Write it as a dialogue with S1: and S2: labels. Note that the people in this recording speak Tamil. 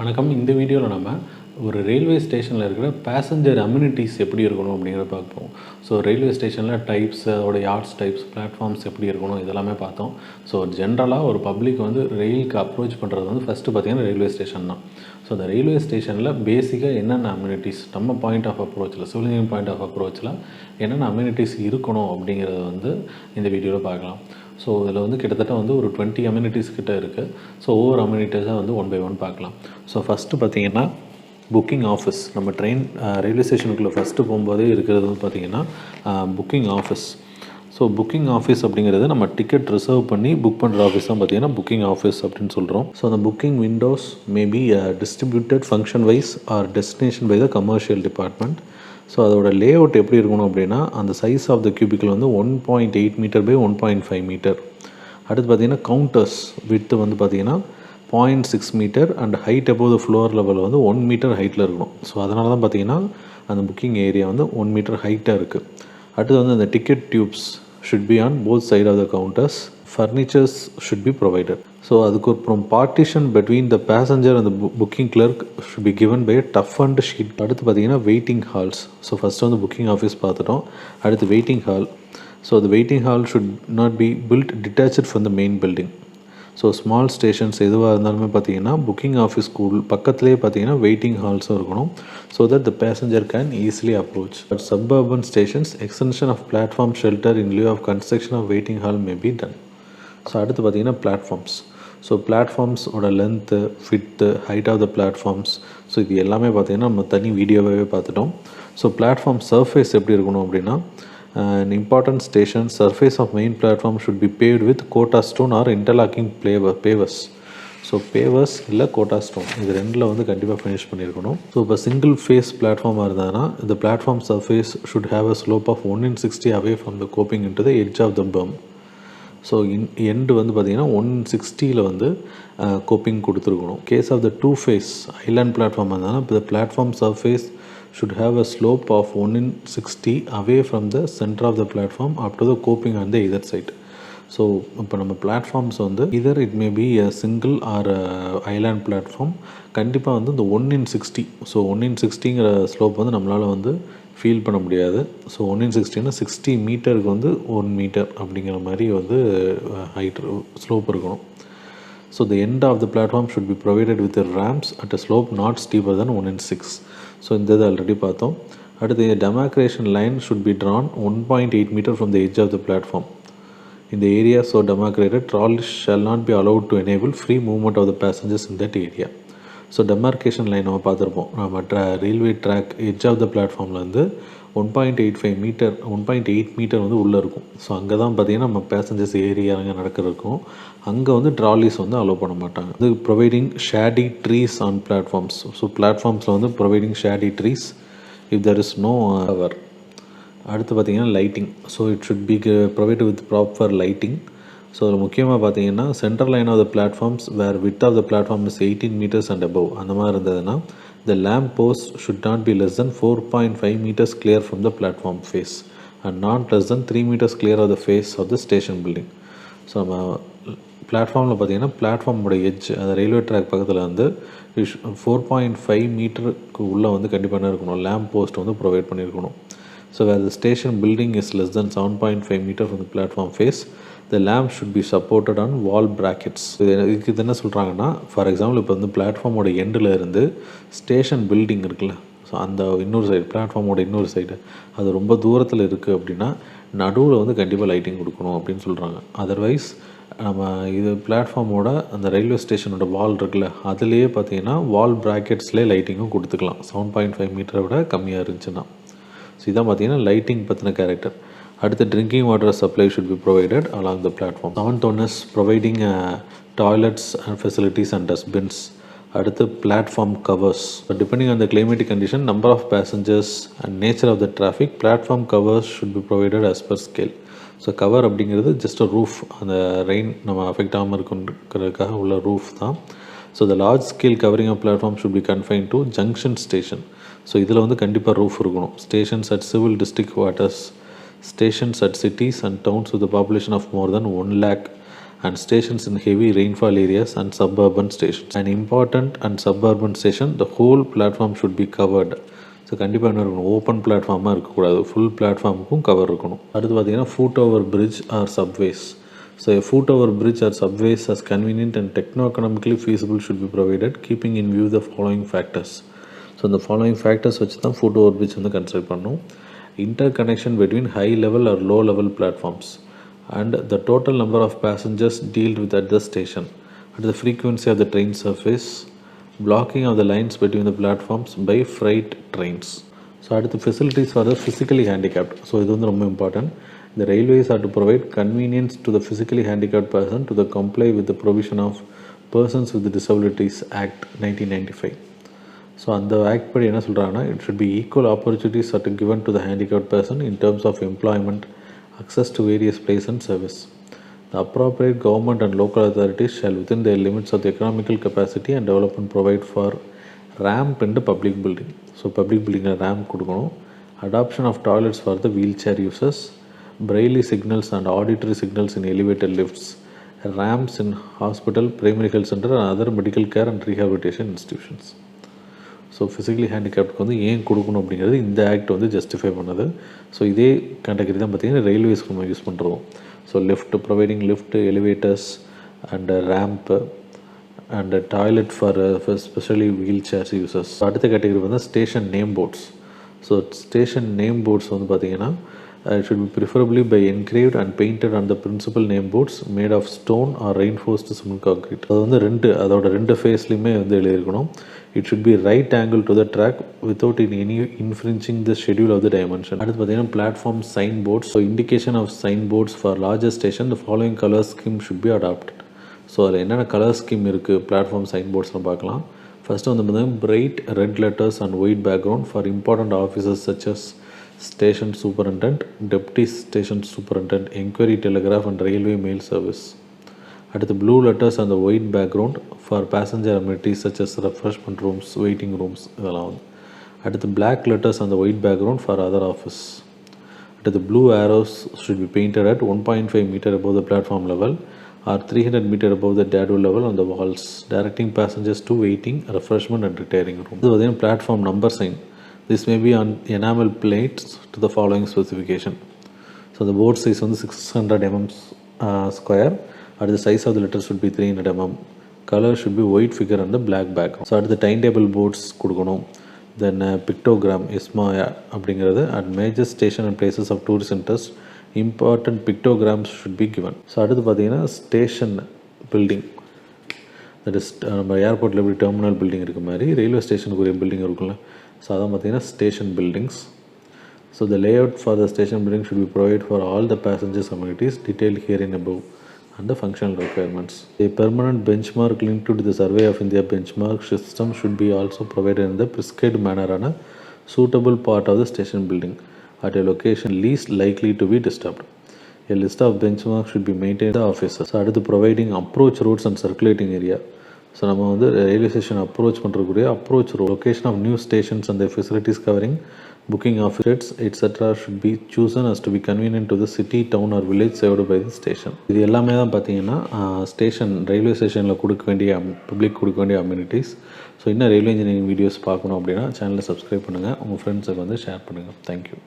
S1: வணக்கம். இந்த வீடியோவில் நம்ம ஒரு ரயில்வே ஸ்டேஷனில் இருக்கிற பேசஞ்சர் அம்யூனிட்டிஸ் எப்படி இருக்கணும் அப்படிங்கிறத பார்ப்போம். ஸோ ரயில்வே ஸ்டேஷனில் டைப்ஸ், அதோட யார்ட்ஸ் டைப்ஸ், பிளாட்ஃபார்ம்ஸ் எப்படி இருக்கணும் இதெல்லாமே பார்த்தோம். ஸோ ஜென்ரலாக ஒரு பப்ளிக் வந்து ரயிலுக்கு அப்ரோச் பண்ணுறது வந்து ஃபஸ்ட்டு பார்த்திங்கன்னா ரயில்வே ஸ்டேஷன் தான். ஸோ அந்த ரயில்வே ஸ்டேஷனில் பேசிக்காக என்னென்ன அம்யூனிட்டிஸ் நம்ம பாயிண்ட் ஆஃப் அப்ரோச்சில், சிவிலியன் பாயிண்ட் ஆஃப் அப்ரோச்சில் என்னென்ன அம்யூனிட்டிஸ் இருக்கணும் அப்படிங்கிறத வந்து இந்த வீடியோவில் பார்க்கலாம். ஸோ இதில் வந்து கிட்டத்தட்ட வந்து ஒரு 20 அம்யூனிட்டிஸ் கிட்ட இருக்குது. ஸோ ஒவ்வொரு அம்யூனிட்டிஸாக வந்து ஒன் பை ஒன் பார்க்கலாம். ஸோ ஃபஸ்ட்டு பார்த்திங்கன்னா புக்கிங் ஆஃபீஸ். நம்ம ரயில்வே ஸ்டேஷனுக்குள்ளே ஃபஸ்ட்டு போகும்போதே இருக்கிறது வந்து பார்த்திங்கன்னா booking office. So booking office அப்படிங்கிறது நம்ம டிக்கெட் ரிசர்வ் பண்ணி புக் பண்ணுற ஆஃபீஸ் தான் பார்த்திங்கன்னா புக்கிங் ஆஃபீஸ் அப்படின்னு சொல்கிறோம். ஸோ அந்த booking windows maybe distributed function wise or destination by the commercial department. So அதோட லே அவுட் எப்படி இருக்கணும் அப்படின்னா, அந்த சைஸ் ஆஃப் த கியூபிக்கல் வந்து 1.8 மீட்டர் பை 1.5 மீட்டர். அடுத்து பார்த்திங்கன்னா கவுண்டர்ஸ் விட்த்து வந்து பார்த்திங்கன்னா 0.6 metre and height above the floor level வந்து 1 மீட்டர் ஹைட்டில் இருக்கணும். ஸோ அதனால தான் பார்த்திங்கன்னா அந்த புக்கிங் ஏரியா வந்து 1 மீட்டர் ஹைட்டாக இருக்குது. அடுத்து வந்து அந்த ticket tubes should be on both side of the counters. Furnitures should be provided. So அதுக்கப்புறம் பார்ட்டிஷன் பிட்வீன் த பேசஞ்சர் அந்த booking clerk should be given by tough and sheet. அடுத்து பார்த்திங்கன்னா வெயிட்டிங் ஹால்ஸ். ஸோ ஃபஸ்ட்டு வந்து புக்கிங் ஆஃபீஸ் பார்த்துட்டோம். அடுத்து waiting hall. So the waiting hall should not be built detached from the main building. So small stations எதுவாக இருந்தாலுமே பார்த்தீங்கன்னா புக்கிங் ஆஃபீஸ் ஸ்கூல் பக்கத்துலேயே பார்த்தீங்கன்னா வெயிட்டிங் ஹால்ஸும் இருக்கணும். So that the passenger can easily approach. But suburban stations extension of platform shelter in lieu of construction of waiting hall may be done. So அடுத்து பார்த்தீங்கன்னா பிளாட்ஃபார்ம்ஸ். ஸோ பிளாட்ஃபார்ம்ஸோட length, width, height of the platforms, so இது எல்லாமே பார்த்திங்கன்னா நம்ம தனி வீடியோவாகவே பார்த்துட்டோம். ஸோ பிளாட்ஃபார்ம் சர்ஃபேஸ் எப்படி இருக்கணும் அப்படின்னா, an important station surface of main platform should be paved with Kota stone or interlocking pavers. So pavers இல்லை கோட்டா ஸ்டோன், இது ரெண்டில் வந்து கண்டிப்பாக ஃபினிஷ் பண்ணியிருக்கணும். ஸோ இப்போ சிங்கிள் ஃபேஸ் பிளாட்ஃபார்மாக இருந்ததுன்னா இந்த platform surface should have a slope of 1/60 away from the coping into the edge of the berm. So end வந்து பார்த்திங்கன்னா 160 வந்து கோப்பிங் கொடுத்துருக்கணும். Case of the two face island platform இருந்தாலும் இப்போ the platform surface should have a slope of 1/60 away from the center of the platform up to the coping on the either side. So இப்போ நம்ம பிளாட்ஃபார்ம்ஸ் வந்து either it may be a single or island platform கண்டிப்பாக வந்து இந்த 1/60. ஸோ 1/60ங்கிற ஸ்லோப் வந்து நம்மளால் வந்து ஃபீல் பண்ண முடியாது. ஸோ 1/60னா 60 மீட்டருக்கு வந்து 1 மீட்டர் அப்படிங்கிற மாதிரி வந்து ஹைட் ஸ்லோப் இருக்கணும். So the end of the platform should be provided with the ramps at a slope not steeper than 1/6. So இந்த இது ஆல்ரெடி பார்த்தோம். அடுத்து demarcation line should be drawn 1.8 meter from the edge of the platform. In the area so demarcated, trolleys shall not be allowed to enable free movement of the passengers in that area. So demarcation line நம்ம பார்த்துருப்போம். நம்ம railway track edge of the பிளாட்ஃபார்ம்லேருந்து 1.85 மீட்டர் 1.8 மீட்டர் வந்து உள்ளே இருக்கும். ஸோ அங்கே தான் பார்த்திங்கன்னா நம்ம பேசஞ்சர்ஸ் ஏறி இறங்க நடக்கிறதுக்கும் அங்கே வந்து ட்ராலிஸ் வந்து அலோவ் பண்ண மாட்டாங்க. இது providing shady trees on platforms. So பிளாட்ஃபார்ம்ஸில் வந்து providing shady trees if there is no cover. அடுத்து பார்த்திங்கன்னா lighting. So it should be provide with proper lighting. So அதில் முக்கியமாக பார்த்தீங்கன்னா central line of the platforms where width of the platform is 18 metres and above அந்த மாதிரி இருந்ததுன்னா the lamp post should not be less than 4.5 metres clear from the platform face and not less than 3 metres clear of the face of the station building. So நம்ம பிளாட்ஃபார்மில் பார்த்தீங்கன்னா பிளாட்ஃபார்மோட எட்ஜ் அந்த ரயில்வே ட்ராக் பக்கத்தில் வந்து 4.5 மீட்டருக்கு உள்ளே வந்து கண்டிப்பாக என்ன இருக்கணும், லேம்ப் போஸ்ட் வந்து ப்ரொவைட் பண்ணியிருக்கணும். So where the station building is less than 7.5 metre from the platform face the lamp should be supported on wall brackets. இதுக்கு என்ன சொல்கிறாங்கன்னா, ஃபார் எக்ஸாம்பிள் இப்போ வந்து பிளாட்ஃபார்மோட எண்டில் இருந்து ஸ்டேஷன் பில்டிங் இருக்குல்ல, ஸோ அந்த இன்னொரு சைடு பிளாட்ஃபார்மோட இன்னொரு சைடு அது ரொம்ப தூரத்தில் இருக்குது அப்படின்னா நடுவில் வந்து கண்டிப்பாக லைட்டிங் கொடுக்கணும் அப்படின்னு சொல்கிறாங்க. அதர்வைஸ் நம்ம இது பிளாட்ஃபார்மோட அந்த ரயில்வே ஸ்டேஷனோட வால் இருக்குல்ல அதுலேயே பார்த்தீங்கன்னா வால் ப்ராக்கெட்ஸ்லேயே லைட்டிங்கும் கொடுத்துக்கலாம் 7.5 மீட்டரை விட கம்மியாக இருந்துச்சுன்னா. ஸோ இதான் பார்த்தீங்கன்னா லைட்டிங் பற்றின கேரக்டர். அடுத்து drinking water supply should be provided along the platform. 7th one is providing toilets and facilities and dustbins. அடுத்து platform covers. Depending on the climatic condition, number of passengers and nature of the traffic, platform covers should be provided as per scale. So cover அப்படிங்கிறது ஜஸ்ட் அ ரூஃப், அந்த ரெயின் நம்ம அஃபெக்ட் ஆகாமல் இருக்கிறதுக்காக உள்ள ரூஃப் தான். So the large scale covering of platform should B confine to junction station. So இதில் வந்து கண்டிப்பாக ரூஃப் இருக்கணும். Stations at civil district quarters, stations at cities and towns with a population of more than 1 lakh and stations in heavy rainfall areas and suburban stations. An important and suburban station, the whole platform should be covered. So கண்டிப்பாக என்ன இருக்கணும், ஓப்பன் பிளாட்ஃபார்மாக இருக்கக்கூடாது, ஃபுல் பிளாட்ஃபார்முக்கும் கவர் இருக்கணும். அடுத்து பார்த்தீங்கன்னா foot over bridge or subways. So a foot over bridge or subways as convenient and techno-economically feasible should be provided, keeping in view the following factors. So இந்த ஃபாலோயிங் ஃபேக்டர்ஸ் வச்சு தான் ஃபுட் ஓவர் பிரிட்ஜ் வந்து கன்சிடர் பண்ணணும். Interconnection between high level or low level platforms, and the total number of passengers dealt with at the station, and the frequency of the train surface, blocking of the lines between the platforms by freight trains. So அடுத்து facilities for the physically handicapped. So இது வந்து ரொம்ப important. The railways are to provide convenience to the physically handicapped person to the comply with the provision of Persons with Disabilities Act 1995. So அந்த ஆக்ட் படி என்ன சொல்கிறாங்கன்னா, it should B equal opportunities are given to the handicapped person in terms of employment, access to various place and service. The appropriate government and local authorities shall within their limits of the economical capacity and development provide for ramp in the public building. So public பில்டிங்கில் ரேம்ப் கொடுக்கணும். Adoption of toilets for the wheelchair users, braille signals and auditory signals in elevated lifts, ramps in hospital, primary health center and other medical care and rehabilitation institutions. So physically ஹேண்டிகேப்டுக்கு வந்து ஏன் கொடுக்கணும் அப்படிங்கிறது இந்த ஆக்ட் வந்து ஜஸ்டிஃபை பண்ணுது. ஸோ இதே கேட்டகரி தான் பார்த்திங்கன்னா ரயில்வேஸ்க்கு நம்ம யூஸ் பண்ணுறோம். So providing lift, elevators and ramp and toilet for specially wheel chairs users. அடுத்த கேட்டகரி வந்து station name boards. So station name boards வந்து பார்த்திங்கன்னா it should be preferably by engraved and painted on the principal name boards made of stone or reinforced cement concrete. அது வந்து அதோட ரெண்டு ஃபேஸ்லையுமே வந்து எழுதியிருக்கணும். It should be right angle to the track without any infringing the schedule of the dimension. அடுத்து பார்த்தீங்கன்னா platform sign boards. So indication of sign boards for larger station the following color scheme should be adopted. ஸோ அதில் என்னென்ன கலர் ஸ்கீம் இருக்குது பிளாட்ஃபார்ம் சைன் போர்ட்ஸ்னு பார்க்கலாம். ஃபஸ்ட்டு வந்து பார்த்தீங்கன்னா bright red letters and white background for important officers such as Station Superintendent, Deputy Station Superintendent, Enquiry Telegraph and Railway Mail Service. அடுத்து ப்ளூ லெட்டர்ஸ் அந்த white background for passenger amenities such as refreshment rooms, waiting rooms இதெல்லாம் வந்து. அடுத்து பிளாக் லெட்டர்ஸ் அந்த white background for other office. அடுத்து blue arrows should be painted at 1.5 meter above the platform level or 300 meter above the dado level on the walls, directing passengers to waiting, refreshment and retiring room. இது பார்த்தீங்கன்னா platform number sign. This may be on enamel plates to the following specification. So the board size on the 600 mm square, and the size of the letters should be 300 mm. Color should be white figure on the black background. So at the timetable boards கொடுக்கணும். Then pictogram ISMA அப்படிங்கிறது at major station and places of tourist interest, important pictograms should be given. So அடுத்து பார்த்தீங்கன்னா ஸ்டேஷன் பில்டிங். தட் இஸ் நம்ம ஏர்போர்ட்டில் எப்படி டெர்மினல் பில்டிங் இருக்க மாதிரி ரயில்வே ஸ்டேஷனுக்கு ஒரு பில்டிங் இருக்குல்ல, ஸோ அதான் பார்த்தீங்கன்னா station buildings. So the layout for the station building should be provide for all the passengers amenities detailed here in above and the functional requirements. A permanent benchmark linked to the Survey of India benchmark system should be also provided in the prescribed manner on a suitable part of the station building at a location least likely to be disturbed. A list of benchmarks should be maintained by the officers. So அடுத்து providing approach roads and circulating area. So நம்ம வந்து ரயில்வே ஸ்டேஷன் அப்ரோச் பண்ணுறக்கூடிய approach location of new stations and facilities covering booking of tickets etcetera should be chosen as to be convenient to the city, town or village served by the station. இது எல்லாமே தான் பார்த்தீங்கன்னா ஸ்டேஷன் ரயில்வே ஸ்டேஷனில் கொடுக்க வேண்டிய பப்ளிக் கொடுக்க வேண்டிய அம்யூனிட்டிஸ். ஸோ இன்னும் ரயில்வே இன்ஜினியரிங் வீடியோஸ் பார்க்கணும் அப்படின்னா சேனலை சப்ஸ்கிரைப் பண்ணுங்கள், உங்கள் ஃப்ரெண்ட்ஸுக்கு வந்து ஷேர் பண்ணுங்கள். தேங்க்யூ.